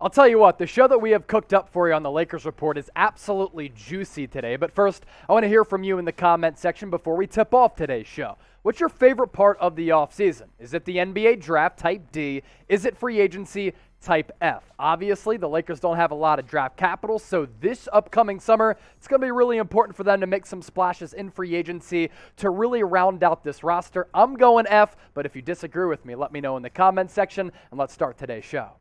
I'll tell you what, the show that we have cooked up for you on the Lakers Report is absolutely juicy today. But first, I want to hear from you in the comment section before we tip off today's show. What's your favorite part of the offseason? Is it the NBA draft, type D? Is it free agency, type F? Obviously, the Lakers don't have a lot of draft capital, so this upcoming summer, it's going to be really important for them to make some splashes in free agency to really round out this roster. I'm going F, but if you disagree with me, let me know in the comment section, and let's start today's show.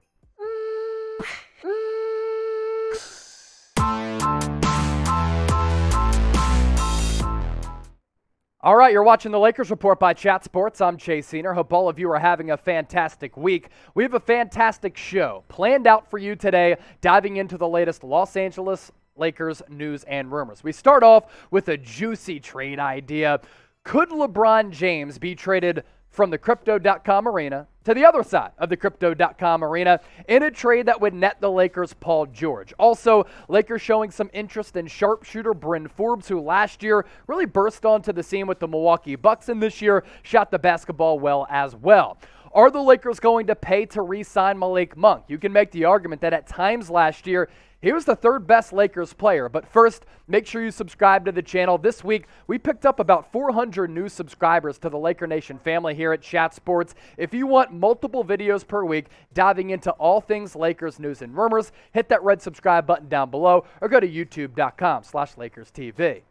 All right, you're watching the Lakers Report by Chat Sports. I'm Chase Senior. Hope all of you are having a fantastic week. We have a fantastic show planned out for you today, diving into the latest Los Angeles Lakers news and rumors. We start off with a juicy trade idea. Could LeBron James be traded from the Crypto.com arena to the other side of the Crypto.com arena in a trade that would net the Lakers Paul George? Also, Lakers showing some interest in sharpshooter Bryn Forbes, who last year really burst onto the scene with the Milwaukee Bucks and this year shot the basketball well as well. Are the Lakers going to pay to re-sign Malik Monk? You can make the argument that at times last year, he was the third best Lakers player. But first, make sure you subscribe to the channel. This week, we picked up about 400 new subscribers to the Laker Nation family here at Chat Sports. If you want multiple videos per week diving into all things Lakers news and rumors, hit that red subscribe button down below or go to youtube.com/LakersTV.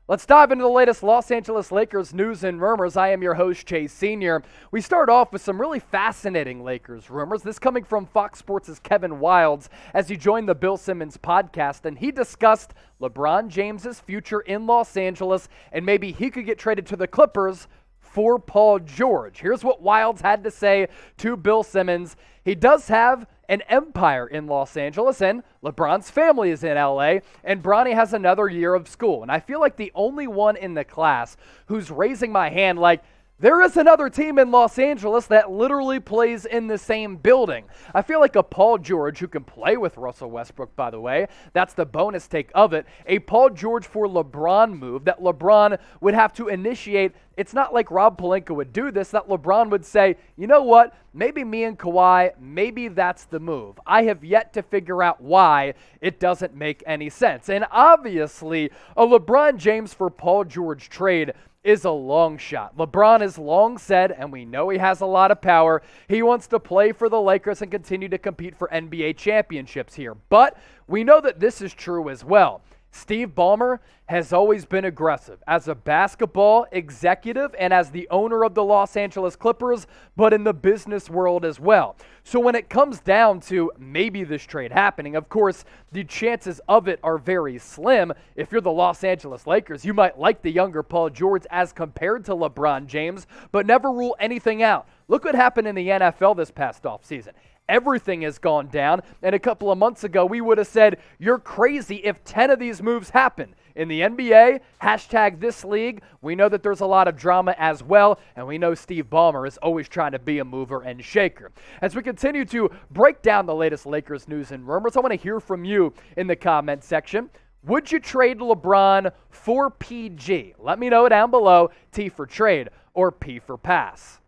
Let's dive into the latest Los Angeles Lakers news and rumors. I am your host, Chase Senior. We start off with some really fascinating Lakers rumors. This coming from Fox Sports' Kevin Wildes as he joined the Bill Simmons Podcast, and he discussed LeBron James' future in Los Angeles, and maybe he could get traded to the Clippers for Paul George. Here's what Wildes had to say to Bill Simmons. He does have an empire in Los Angeles, and LeBron's family is in LA, and Bronny has another year of school. And I feel like the only one in the class who's raising my hand like, there is another team in Los Angeles that literally plays in the same building. I feel like a Paul George, who can play with Russell Westbrook, by the way, that's the bonus take of it, a Paul George for LeBron move that LeBron would have to initiate. It's not like Rob Pelinka would do this, that LeBron would say, you know what, maybe me and Kawhi, maybe that's the move. I have yet to figure out why it doesn't make any sense. And obviously, a LeBron James for Paul George trade is a long shot. LeBron has long said, and we know he has a lot of power, he wants to play for the Lakers and continue to compete for NBA championships here. But we know that this is true as well. Steve Ballmer has always been aggressive as a basketball executive and as the owner of the Los Angeles Clippers, but in the business world as well. So when it comes down to maybe this trade happening, of course, the chances of it are very slim. If you're the Los Angeles Lakers, you might like the younger Paul George as compared to LeBron James, but never rule anything out. Look what happened in the NFL this past offseason. Everything has gone down, and a couple of months ago, we would have said, you're crazy if 10 of these moves happen. In the NBA, hashtag this league, we know that there's a lot of drama as well, and we know Steve Ballmer is always trying to be a mover and shaker. As we continue to break down the latest Lakers news and rumors, I want to hear from you in the comment section. Would you trade LeBron for PG? Let me know down below, T for trade or P for pass.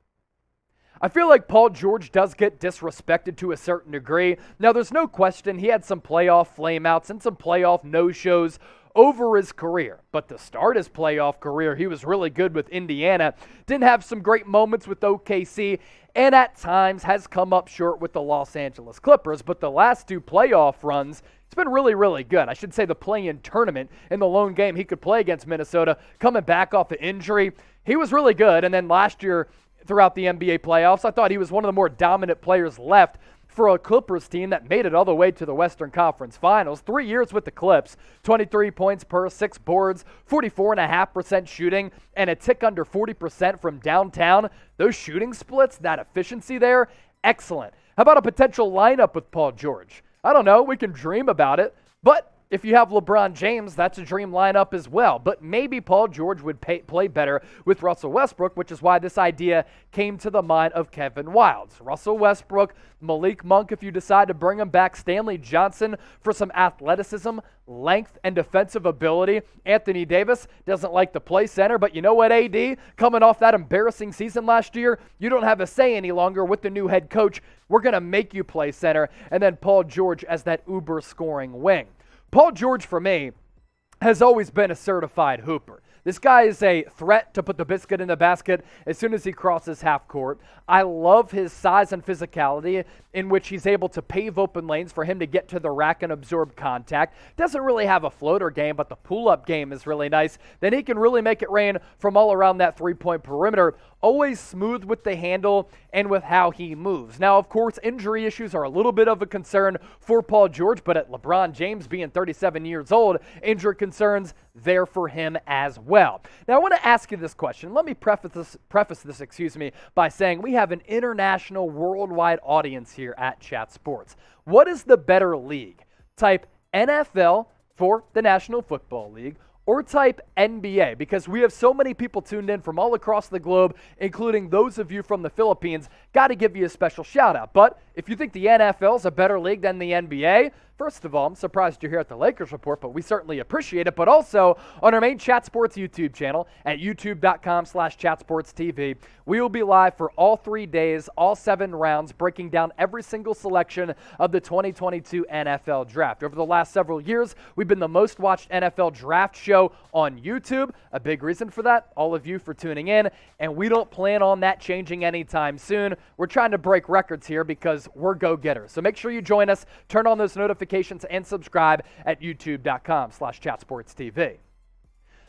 I feel like Paul George does get disrespected to a certain degree. Now, there's no question he had some playoff flameouts and some playoff no-shows over his career. But to start his playoff career, he was really good with Indiana. Didn't have some great moments with OKC, and at times has come up short with the Los Angeles Clippers. But the last two playoff runs, it's been really, really good. I should say the play-in tournament in the lone game he could play against Minnesota, coming back off an injury. He was really good, and then last year, throughout the NBA playoffs, I thought he was one of the more dominant players left for a Clippers team that made it all the way to the Western Conference Finals. 3 years with the Clips, 23 points per, 6 boards, 44.5% shooting, and a tick under 40% from downtown. Those shooting splits, that efficiency there, excellent. How about a potential lineup with Paul George? I don't know, we can dream about it, but if you have LeBron James, that's a dream lineup as well. But maybe Paul George would play better with Russell Westbrook, which is why this idea came to the mind of Kevin Wildes. Russell Westbrook, Malik Monk, if you decide to bring him back, Stanley Johnson for some athleticism, length, and defensive ability. Anthony Davis doesn't like to play center, but you know what, AD? Coming off that embarrassing season last year, you don't have a say any longer with the new head coach. We're going to make you play center. And then Paul George as that uber scoring wing. Paul George, for me, has always been a certified hooper. This guy is a threat to put the biscuit in the basket as soon as he crosses half court. I love his size and physicality in which he's able to pave open lanes for him to get to the rack and absorb contact. Doesn't really have a floater game, but the pull-up game is really nice. Then he can really make it rain from all around that three-point perimeter. Always smooth with the handle and with how he moves. Now, of course, injury issues are a little bit of a concern for Paul George, but at LeBron James being 37 years old, injury concerns there for him as well. Now, I want to ask you this question. Let me preface this, by saying we have an international, worldwide audience here at Chat Sports. What is the better league? Type NFL for the National Football League, or type NBA, because we have so many people tuned in from all across the globe, including those of you from the Philippines. Got to give you a special shout out. But if you think the NFL is a better league than the NBA, first of all, I'm surprised you're here at the Lakers Report, but we certainly appreciate it. But also on our main Chat Sports YouTube channel at youtube.com/chatsportstv, we will be live for all 3 days, all 7 rounds, breaking down every single selection of the 2022 NFL Draft. Over the last several years, we've been the most watched NFL Draft show on YouTube. A big reason for that, all of you for tuning in, and we don't plan on that changing anytime soon. We're trying to break records here because we're go-getters. So make sure you join us, turn on those notifications, and subscribe at youtube.com/chatsportstv.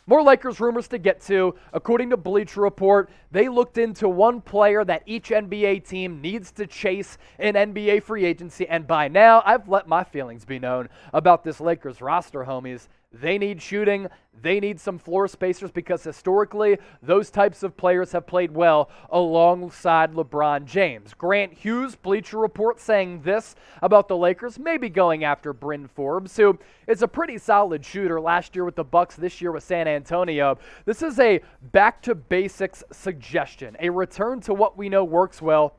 More Lakers rumors to get to. According to Bleacher Report, they looked into one player that each NBA team needs to chase in NBA free agency, and by now, I've let my feelings be known about this Lakers roster, homies. They need shooting. They need some floor spacers because historically, those types of players have played well alongside LeBron James. Grant Hughes, Bleacher Report, saying this about the Lakers, maybe going after Bryn Forbes, who is a pretty solid shooter last year with the Bucks, this year with San Antonio. This is a back-to-basics suggestion, a return to what we know works well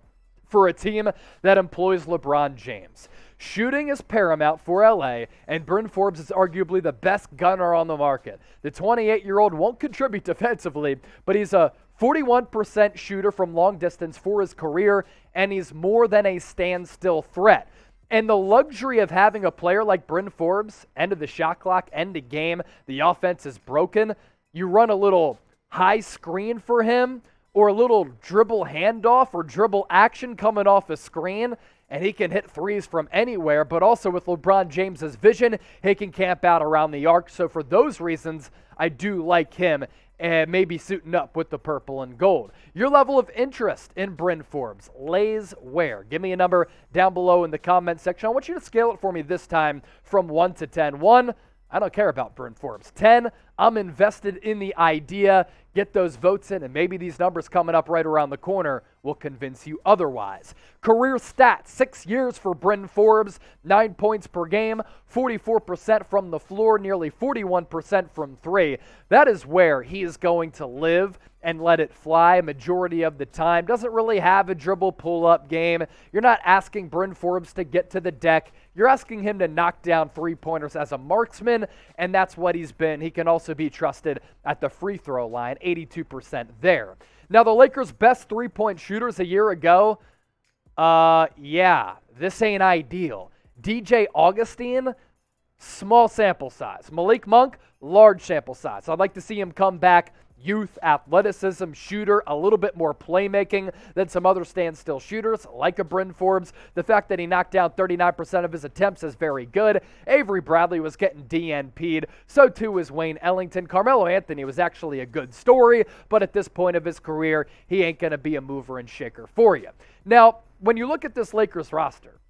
for a team that employs LeBron James. Shooting is paramount for LA, and Bryn Forbes is arguably the best gunner on the market. The 28-year-old won't contribute defensively, but he's a 41% shooter from long distance for his career, and he's more than a standstill threat. And the luxury of having a player like Bryn Forbes, end of the shot clock, end of game, the offense is broken, you run a little high screen for him, or a little dribble handoff or dribble action coming off a screen, and he can hit threes from anywhere, but also with LeBron James's vision, he can camp out around the arc. So for those reasons, I do like him and maybe suiting up with the purple and gold. Your level of interest in Bryn Forbes lays where? Give me a number down below in the comment section. I want you to scale it for me this time from 1 to 10. 1, I don't care about Bryn Forbes. 10, I'm invested in the idea. Get those votes in, and maybe these numbers coming up right around the corner will convince you otherwise. Career stats, 6 years for Bryn Forbes, 9 points per game, 44% from the floor, nearly 41% from three. That is where he is going to live and let it fly majority of the time. Doesn't really have a dribble pull-up game. You're not asking Bryn Forbes to get to the deck. You're asking him to knock down three-pointers as a marksman, and that's what he's been. He can also be trusted at the free throw line, 82% there. Now, the Lakers' best three-point shooters a year ago, this ain't ideal. DJ Augustine, small sample size. Malik Monk, large sample size. I'd like to see him come back. Youth, athleticism, shooter, a little bit more playmaking than some other standstill shooters like a Bryn Forbes. The fact that he knocked down 39% of his attempts is very good. Avery Bradley was getting DNP'd. So too was Wayne Ellington. Carmelo Anthony was actually a good story, but at this point of his career, he ain't going to be a mover and shaker for you. Now, when you look at this Lakers roster,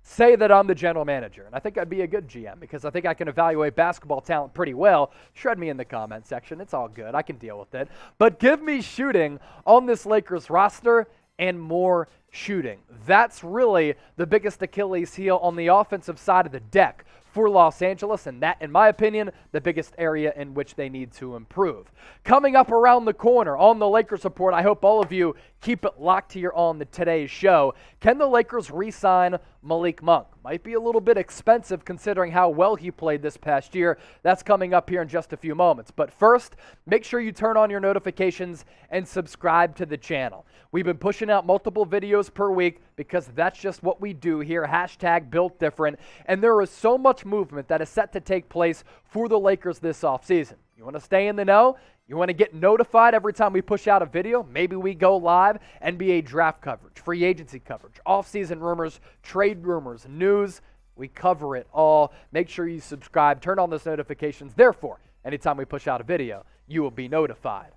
say that I'm the general manager, and I think I'd be a good GM because I think I can evaluate basketball talent pretty well. Shred me in the comment section. It's all good. I can deal with it. But give me shooting on this Lakers roster and more shooting. That's really the biggest Achilles heel on the offensive side of the deck for Los Angeles, and that, in my opinion, the biggest area in which they need to improve. Coming up around the corner on the Lakers Report, I hope all of you keep it locked here on today's show. Can the Lakers re-sign Malik Monk? Might be a little bit expensive considering how well he played this past year. That's coming up here in just a few moments. But first, make sure you turn on your notifications and subscribe to the channel. We've been pushing out multiple videos per week because that's just what we do here. Hashtag built different. And there is so much movement that is set to take place for the Lakers this offseason. You want to stay in the know? You want to get notified every time we push out a video? Maybe we go live. NBA draft coverage, free agency coverage, offseason rumors, trade rumors, news. We cover it all. Make sure you subscribe. Turn on those notifications. Therefore, anytime we push out a video, you will be notified.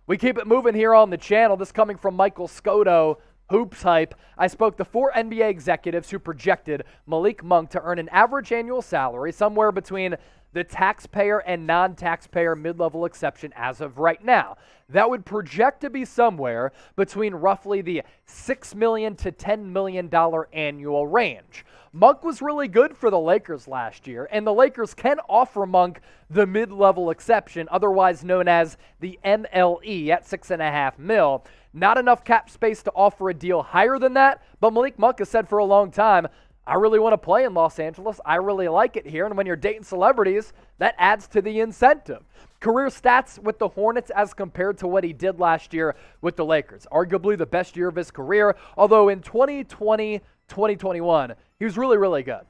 We keep it moving here on the channel. This coming from Michael Scotto, Hoops Hype. I spoke to 4 NBA executives who projected Malik Monk to earn an average annual salary somewhere between the taxpayer and non-taxpayer mid-level exception as of right now. That would project to be somewhere between roughly the $6 million to $10 million annual range. Monk was really good for the Lakers last year, and the Lakers can offer Monk the mid-level exception, otherwise known as the MLE at $6.5 million. Not enough cap space to offer a deal higher than that, but Malik Monk has said for a long time, I really want to play in Los Angeles. I really like it here. And when you're dating celebrities, that adds to the incentive. Career stats with the Hornets as compared to what he did last year with the Lakers. Arguably the best year of his career, although in 2020, 2021, he was really, really good.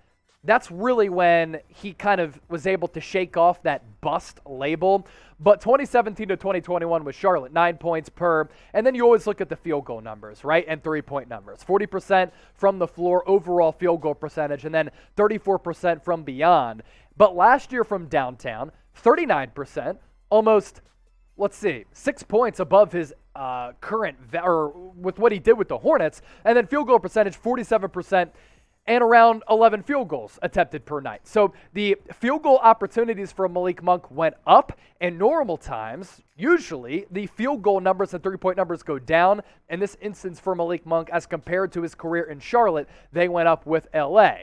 That's really when he kind of was able to shake off that bust label. But 2017 to 2021 was Charlotte, 9 points per. And then you always look at the field goal numbers, right? And three-point numbers. 40% from the floor overall field goal percentage, and then 34% from beyond. But last year from downtown, 39%, almost, 6 points above his current, or with what he did with the Hornets. And then field goal percentage, 47%. And around 11 field goals attempted per night. So the field goal opportunities for Malik Monk went up. In normal times, usually the field goal numbers and three-point numbers go down. In this instance for Malik Monk, as compared to his career in Charlotte, they went up with LA.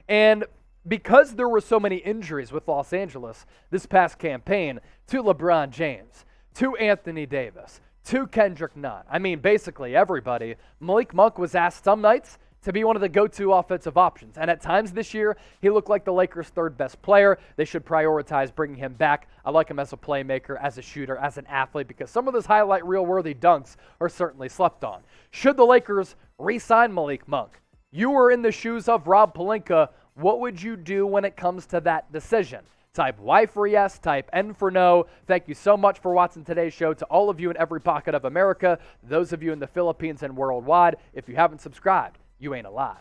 And because there were so many injuries with Los Angeles this past campaign, to LeBron James, to Anthony Davis, to Kendrick Nunn, I mean basically everybody, Malik Monk was asked some nights to be one of the go-to offensive options. And at times this year, he looked like the Lakers' third best player. They should prioritize bringing him back. I like him as a playmaker, as a shooter, as an athlete, because some of those highlight reel-worthy dunks are certainly slept on. Should the Lakers re-sign Malik Monk? You were in the shoes of Rob Pelinka. What would you do when it comes to that decision? Type Y for yes, type N for no. Thank you so much for watching today's show. To all of you in every pocket of America, those of you in the Philippines and worldwide, if you haven't subscribed, you ain't alive.